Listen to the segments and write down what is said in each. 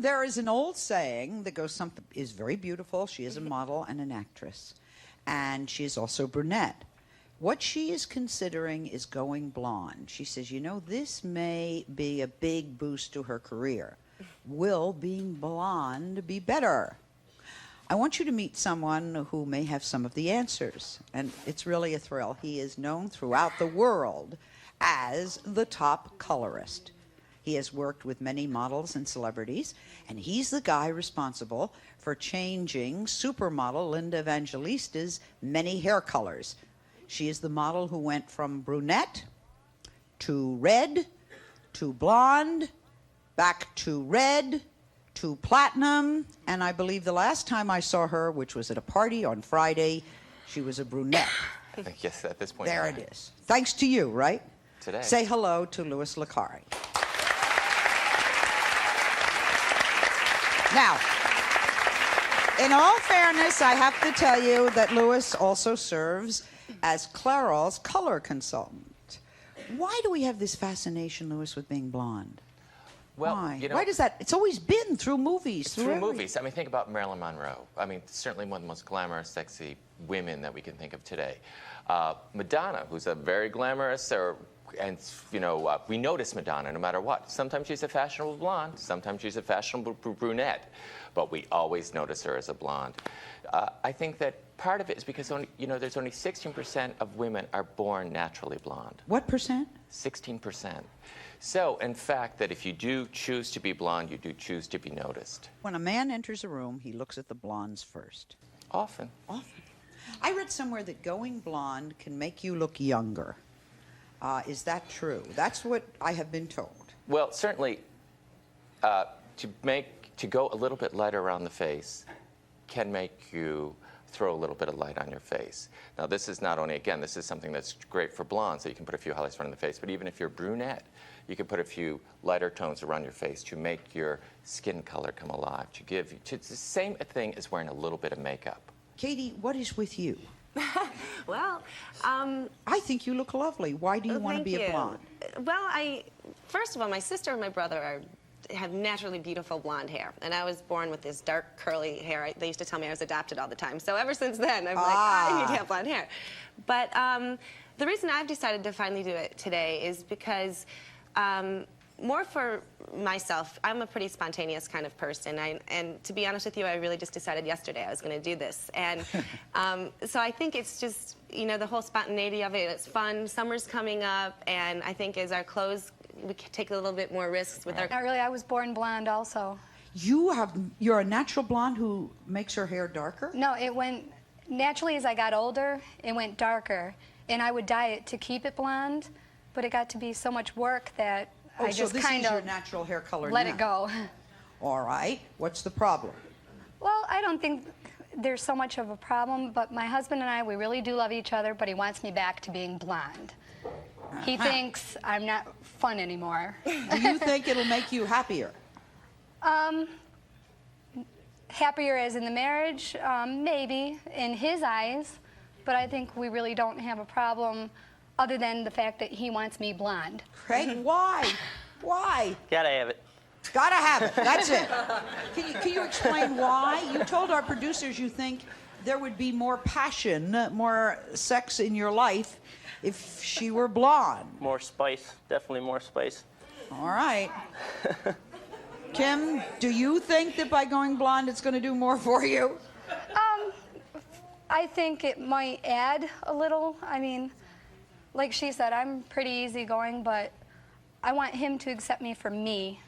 There is an old saying that goes something is very beautiful. She is a model and an actress, and she is also brunette. What she is considering is going blonde. She says, you know, this may be a big boost to her career. Will being blonde be better? I want you to meet someone who may have some of the answers, and it's really a thrill. He is known throughout the world as the top colorist. He has worked with many models and celebrities, and he's the guy responsible for changing supermodel Linda Evangelista's many hair colors. She is the model who went from brunette to red to blonde, back to red to platinum, and I believe the last time I saw her, which was at a party on Friday, she was a brunette. I think, yes, at this point. There it is. Thanks to you, right? Today. Say hello to Louis Licari. Now, in all fairness, I have to tell you that Louis also serves as CLAIROL's color consultant. Why do we have this fascination, Louis, with being blonde? Well, Why? you know, Why does that? It's always been through movies. Through movies. I mean, think about Marilyn Monroe. I mean, certainly one of the most glamorous, sexy women that we can think of today. Madonna, who's a very glamorous, and you know, we notice Madonna no matter what. Sometimes she's a fashionable blonde, sometimes she's a fashionable brunette, but we always notice her as a blonde. I think that part of it is because there's only 16% of women are born naturally blonde. What percent? 16%. So, in fact, that if you do choose to be blonde, you do choose to be noticed. When a man enters a room, he looks at the blondes first. Often. Often. I read somewhere that going blonde can make you look younger. Is that true? That's what I have been told. Well, certainly, to go a little bit lighter around the face can make you throw a little bit of light on your face. Now, this is not only, again, this is something that's great for blondes, so you can put a few highlights around the face, but even if you're brunette, you can put a few lighter tones around your face to make your skin color come alive, it's the same thing as wearing a little bit of makeup. Katie, what is with you? Well, I think you look lovely. Why do you want to be a blonde? Well, first of all, my sister and my brother have naturally beautiful blonde hair, and I was born with this dark curly hair. They used to tell me I was adopted all the time. So ever since then, I'm like, I need to have blonde hair. But the reason I've decided to finally do it today is because more for myself, I'm a pretty spontaneous kind of person, and to be honest with you, I really just decided yesterday I was going to do this, and so I think it's just, you know, the whole spontaneity of it. It's fun. Summer's coming up, and I think as our clothes, we can take a little bit more risks with our. Not really. I was born blonde also. You're a natural blonde who makes her hair darker? No, it went naturally as I got older. It went darker, and I would dye it to keep it blonde, but it got to be so much work that. I so just this kind is your of natural hair color let now. it go. All right. What's the problem? Well, I don't think there's so much of a problem, but my husband and I, we really do love each other, but he wants me back to being blonde. He thinks I'm not fun anymore. Do you think it'll make you happier? Happier as in the marriage? Maybe, in his eyes, but I think we really don't have a problem other than the fact that he wants me blonde. Craig, why? Why? Gotta have it. Gotta have it. That's it. Can you explain why? You told our producers you think there would be more passion, more sex in your life if she were blonde. More spice. Definitely more spice. All right. Kim, do you think that by going blonde it's going to do more for you? I think it might add a little. I mean, like she said, I'm pretty easygoing, but I want him to accept me for me.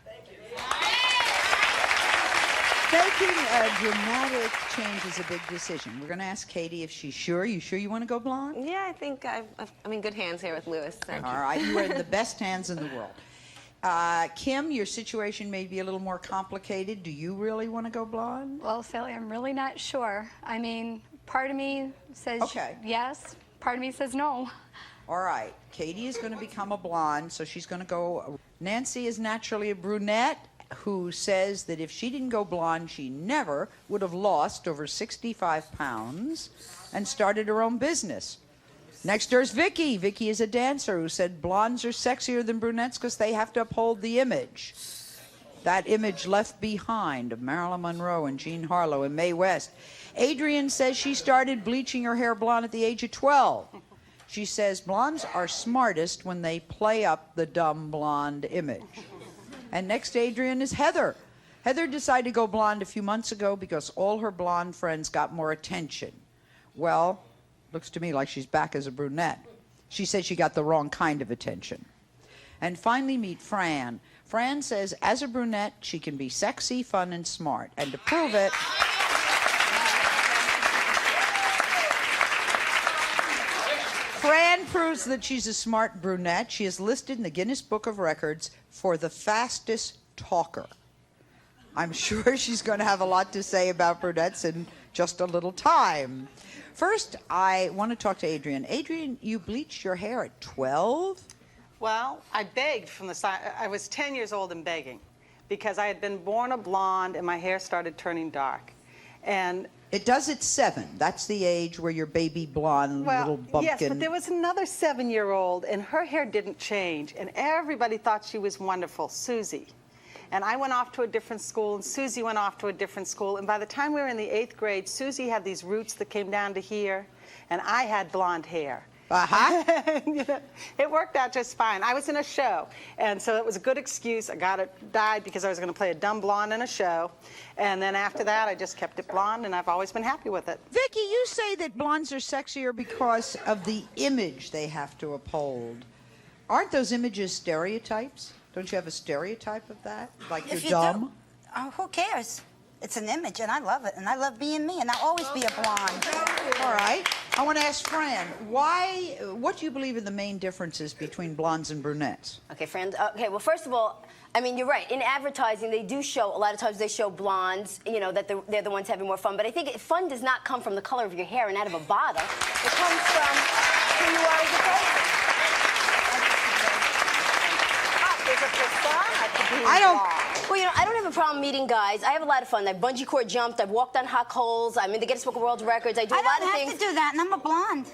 Making a dramatic change is a big decision. We're going to ask Katie if she's sure. You sure you want to go blonde? Yeah, I think I'm in good hands here with Louis. So. All right, you are in the best hands in the world. Kim, your situation may be a little more complicated. Do you really want to go blonde? Well, Sally, I'm really not sure. I mean, part of me says yes, part of me says no. All right, Katie is going to become a blonde, so she's going to go. Nancy is naturally a brunette who says that if she didn't go blonde, she never would have lost over 65 pounds and started her own business. Next door is Vicki. Vicki is a dancer who said blondes are sexier than brunettes because they have to uphold the image. that image left behind of Marilyn Monroe and Jean Harlow and Mae West. Adrienne says she started bleaching her hair blonde at the age of 12. She says blondes are smartest when they play up the dumb blonde image. And next to Adrienne is Heather. Heather decided to go blonde a few months ago because all her blonde friends got more attention. Well, looks to me like she's back as a brunette. She said she got the wrong kind of attention. And finally meet Fran. Fran says as a brunette, she can be sexy, fun, and smart. And to prove it, Fran proves that she's a smart brunette. She is listed in the Guinness Book of Records for the fastest talker. I'm sure she's going to have a lot to say about brunettes in just a little time. First, I want to talk to Adrienne. Adrienne, you bleached your hair at 12? Well, I begged from the side. I was 10 years old and begging because I had been born a blonde and my hair started turning dark. And it does at 7. That's the age where your baby blonde little bumpkin. Yes, but there was another 7-year-old and her hair didn't change and everybody thought she was wonderful, Susie. And I went off to a different school and Susie went off to a different school. And by the time we were in the 8th grade, Susie had these roots that came down to here and I had blonde hair. Uh-huh. You know, it worked out just fine. I was in a show, and so it was a good excuse. I got it dyed because I was going to play a dumb blonde in a show, and then after that, I just kept it blonde, and I've always been happy with it. Vicki, you say that blondes are sexier because of the image they have to uphold. Aren't those images stereotypes? Don't you have a stereotype of that? Like you're dumb? Who cares? It's an image, and I love it, and I love being me, and I'll always be a blonde. All right. I want to ask Fran, what do you believe are the main differences between blondes and brunettes? Okay, Fran. Okay, well, first of all, I mean, you're right. In advertising, they do show, a lot of times they show blondes, you know, that they're the ones having more fun. But I think fun does not come from the color of your hair and out of a bottle. It comes from who you are as a person. There's a persona to being I don't... blonde. Well, you know, I don't have a problem meeting guys. I have a lot of fun. I've bungee cord jumped. I've walked on hot coals. I'm in the Guinness Book of World Records. I do a lot of things. I don't have to do that, and I'm a blonde,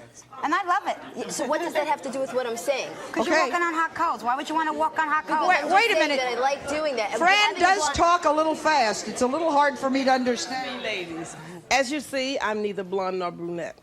and I love it. So what does that have to do with what I'm saying? Because you're walking on hot coals. Why would you want to walk on hot coals? Wait a minute. That I like doing that. Fran does talk a little fast. It's a little hard for me to understand. Ladies, as you see, I'm neither blonde nor brunette.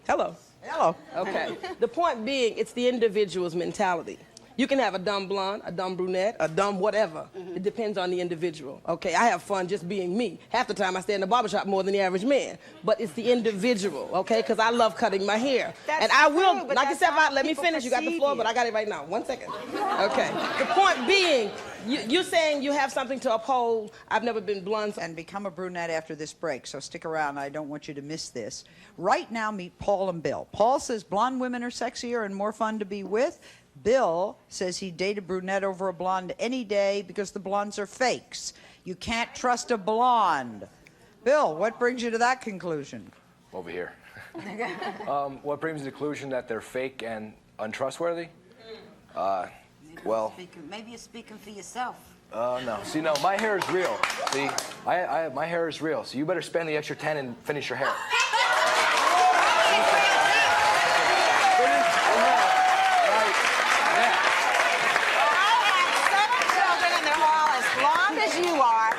Hello. Hello. Okay. The point being, it's the individual's mentality. You can have a dumb blonde, a dumb brunette, a dumb whatever. It depends on the individual. Okay, I have fun just being me. Half the time I stay in the barbershop more than the average man. But it's the individual, okay? Because I love cutting my hair. That's and I will true, but knock that's yourself how out. Let me people finish. You got the perceive floor, you. but I got it right now. 1 second. Okay. The point being, you're saying you have something to uphold. I've never been blonde. And become a brunette after this break, so stick around. I don't want you to miss this. Right now, meet Paul and Bill. Paul says blonde women are sexier and more fun to be with. Bill says he'd date a brunette over a blonde any day because the blondes are fakes. You can't trust a blonde. Bill, what brings you to that conclusion? Over here. What brings me to the conclusion that they're fake and untrustworthy? Well... Maybe you're speaking for yourself. No. See, no, my hair is real. See, my hair is real, so you better spend the extra 10 and finish your hair.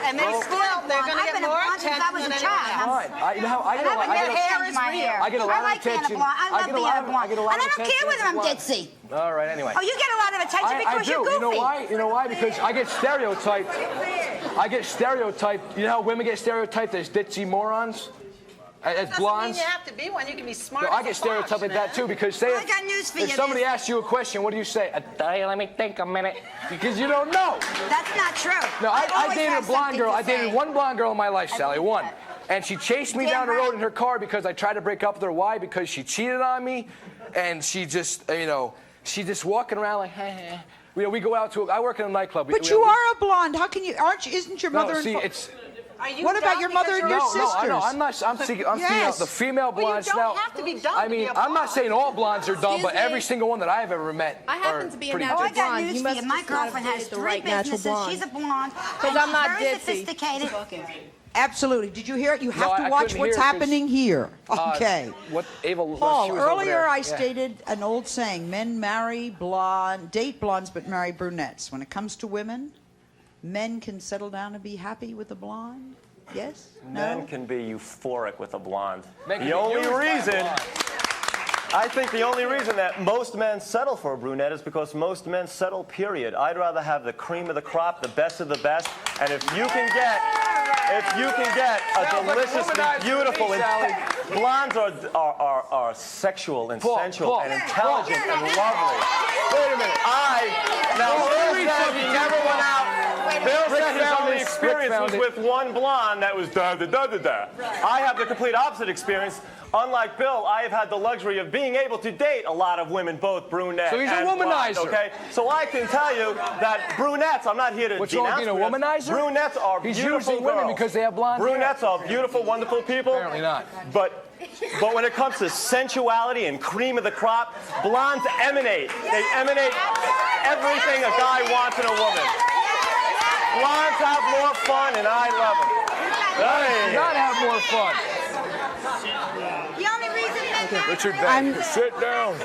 And they're going to get more attention I was a child. I get a lot of attention. I love being a blonde. And I don't care whether I'm ditzy. All right, anyway. Oh, you get a lot of attention because you're goofy. You know why? You know why? Because I get stereotyped. You know how women get stereotyped as ditzy morons? As blondes? Doesn't mean you have to be one. You can be smart. No, I get stereotyped like that too because say I got news for you. if somebody asks you a question, what do you say? Let me think a minute. Because you don't know. That's not true. No, I always dated a have blonde girl. I something to dated say. one blonde girl in my life, Sally, one. And she chased me down the road in her car because I tried to break up with her. Why? Because she cheated on me, and she just, she's just walking around like, hey. We go out to. I work in a nightclub. But you are a blonde. How can you? Isn't your mother? No, see, it's. What about your mother and your sisters? No, I'm not. I'm speaking. Yes. The female blondes. You don't have to be dumb. I mean, I'm not saying all blondes are dumb, but every single one that I've ever met. I happen to be a pretty natural Oh, I got blonde. news You for must you. My just not girlfriend have has dated the 3 right natural businesses. blonde. She's a blonde. Because And I'm not she's very ditzy. sophisticated. Absolutely. Did you hear it? You have No, to I watch couldn't what's hear it 'cause, happening here. Okay. What Ava? Paul, she was over earlier there. I Yeah. stated an old saying: men date blondes, but marry brunettes. When it comes to women, men can settle down and be happy with a blonde? Yes? Men No? can be euphoric with a blonde. Men can The be only used by a reason, blonde. I think the only reason that most men settle for a brunette is because most men settle, period. I'd rather have the cream of the crop, the best of the best, and if you can get a Sounds like deliciously womanizer beautiful, to me, Sally. blondes are sexual and Paul, sensual Paul, and intelligent and lovely. Wait a minute. Now, Paul, Bill read said something he to never me. went out. Bill Rick said his found only it. Rick experience found was it. with one blonde that was da-da-da-da-da. I have the complete opposite experience. Unlike Bill, I have had the luxury of being able to date a lot of women, both brunette So he's a and blonde, womanizer. okay? So I can tell you that brunettes, I'm not here to What's wrong with denounce being a brunettes. womanizer? Brunettes are He's beautiful using women girls. because they have blonde hair. Brunettes are beautiful, wonderful people. Apparently not. But when it comes to sensuality and cream of the crop, blondes emanate. They emanate everything a guy wants in a woman. Blondes have more fun, and I love them. You gotta have more fun. The only reason men Richard Banks, sit down.